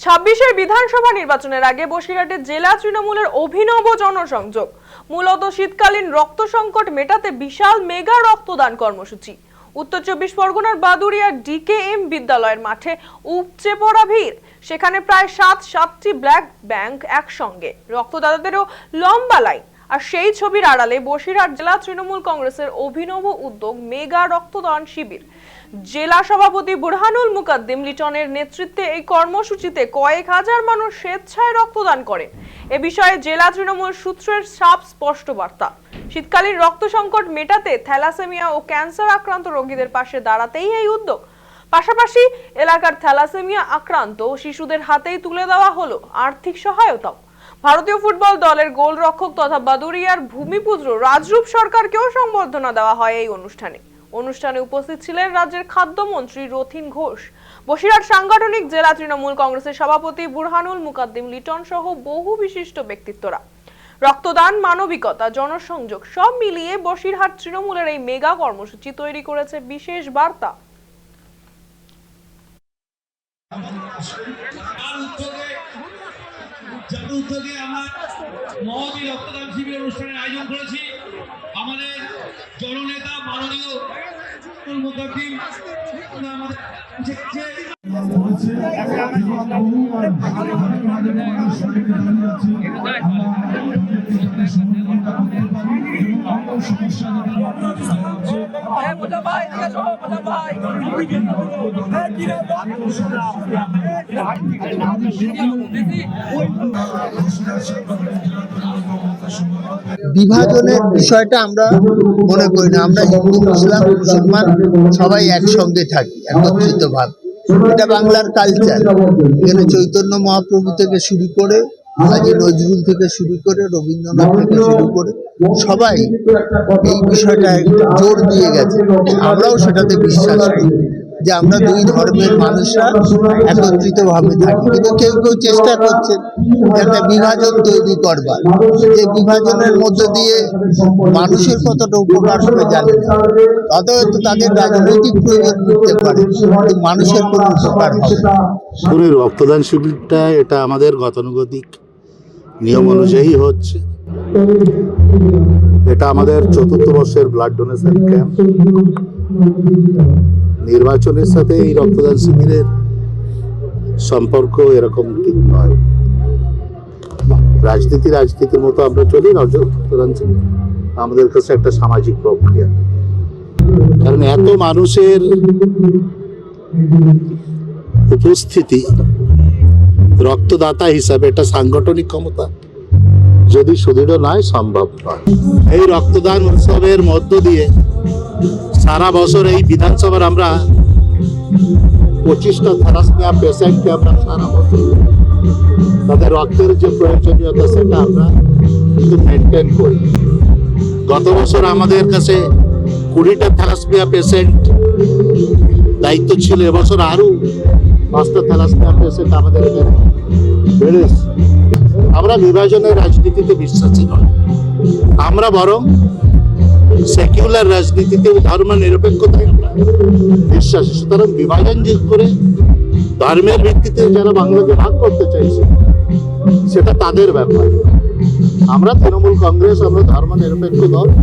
ছাব্বিশের বিধানসভা নির্বাচনের আগে বসিরহাটে জেলা তৃণমূলের অভিনব জনসংযোগ। মূলত শীতকালীন রক্ত সংকট মেটাতে বিশাল মেগা রক্তদান কর্মসূচি। উত্তর 24 পরগনার বাদুড়িয়ার ডিকেএম বিদ্যালয়ের মাঠে উপচে পড়া ভিড়। সেখানে প্রায় 7টি ব্লাড ব্যাংক একসঙ্গে, রক্তদাতাদেরও লম্বা লাইন। আর সেই ছবির আড়ালে বসিরহাট জেলা তৃণমূল কংগ্রেসের অভিনব উদ্যোগ মেগা রক্তদান শিবির। জেলা সভাপতি বুরহানুল মুকাদ্দিম লিটনের নেতৃত্বে এই কর্মসূচিতে কয়েক হাজার মানুষ স্বেচ্ছায় রক্তদান করেন। এ বিষয়ে জেলা তৃণমূল সূত্রের স্পষ্ট বার্তা। শীতকালীন রক্ত সংকট মেটাতে থ্যালাসেমিয়া ও ক্যান্সার আক্রান্ত রোগীদের পাশে দাঁড়াতেই এই উদ্যোগ। পাশাপাশি এলাকার থ্যালাসেমিয়া আক্রান্ত শিশুদের হাতেই তুলে দেওয়া হলো আর্থিক সহায়তাও। ভারতীয় ফুটবল দলের গোলরক্ষক তথা বাদুড়িয়ার ভূমিপুত্র রাজরূপ সরকারকেও সংবর্ধনা দেওয়া হয় এই অনুষ্ঠানে উপস্থিত ছিলেন রাজ্যের খাদ্যমন্ত্রী রথীন ঘোষ, বসিরহাট সাংগঠনিক জেলা তৃণমূল কংগ্রেসের সভাপতি বুরহানুল মুকাদ্দিম লিটন সহ বহু বিশিষ্ট ব্যক্তিত্বরা। রক্তদান, মানবিকতা, জনসংযোগ সব মিলিয়ে বসিরহাট তৃণমূলের এই মেগা কর্মসূচি তৈরি করেছে বিশেষ বার্তা। উদ্যোগে আমরা মহতী রক্তদান শিবির অনুষ্ঠানের আয়োজন করেছি। আমাদের জননেতা মাননীয় মুকাদ্দিম বিভাজনের বিষয়টা আমরা মনে করি না। আমরা হিন্দু, মুসলিম, মুসলমান সবাই একসঙ্গে থাকি একত্রিত ভাবে। এটা বাংলার কালচার। এখানে চৈতন্য মহাপ্রভু থেকে শুরু করে কাজী নজরুল থেকে শুরু করে রবীন্দ্রনাথ থেকে শুরু করে সবাই এই বিষয়টা জোর দিয়ে গেছে। আমরাও সেটাতে বিশ্বাস করি যে আমরা দুই ধর্মের মানুষরা একত্রিত ভাবে থাকি। কিন্তু কেউ কেউ চেষ্টা করছেন একটা বিভাজন তৈরি করবার, যে বিভাজনের মধ্য দিয়ে মানুষের কতটা উপকার হবে জানি না। অতএব তাদের রাজনৈতিক প্রয়োজন করতে পারে, কিন্তু মানুষের কোনো উপকার হবে না। রক্তদান শিবিরটা এটা আমাদের গতানুগতিক নিয়ম অনুযায়ী হচ্ছে। এটা আমাদের 4র্থ বর্ষের ব্লাড ডোনেশন ক্যাম্প। নির্বাচনের সাথে এই রক্তদান শিবিরের সম্পর্ক এরকম ঠিক নয়। রাজনীতির মতো আমরা চলি। রক্তদান শিবির আমাদের কাছে একটা সামাজিক প্রক্রিয়া। কারণ এত মানুষের উপস্থিতি রক্তদাতা হিসাবে এটা সাংগঠনিক ক্ষমতা যদি সুদৃঢ় নয়, সম্ভব নয়। এই রক্তদান উৎসবের মধ্য দিয়ে সারা বছর এই বিধানসভার আমরা 25টা থ্যালাসেমিয়া পেশেন্টকে আমরা সারা বছর তাদের রক্তের যে প্রয়োজনীয়তা সেটা আমরা কিন্তু মেনটেন করি। গত বছর আমাদের কাছে 20টা থ্যালাসেমিয়া পেশেন্ট দায়িত্ব ছিল। এবছর আরো 5টা থ্যালাসেমিয়া পেশেন্ট আমাদের এখানে বেড়েছে। আমরা বিভাজনের রাজনীতিতে বিশ্বাসী নয়। আমরা বরং সেকুলার রাজনীতিতে ধর্ম নিরপেক্ষতায় আমরা বিশ্বাসী। সুতরাং বিভাজন করে ধর্মের ভিত্তিতে যারা বাংলাকে ভাগ করতে চাইছে সেটা তাদের ব্যাপার। আমরা তৃণমূল কংগ্রেস, আমরা ধর্ম নিরপেক্ষ দল।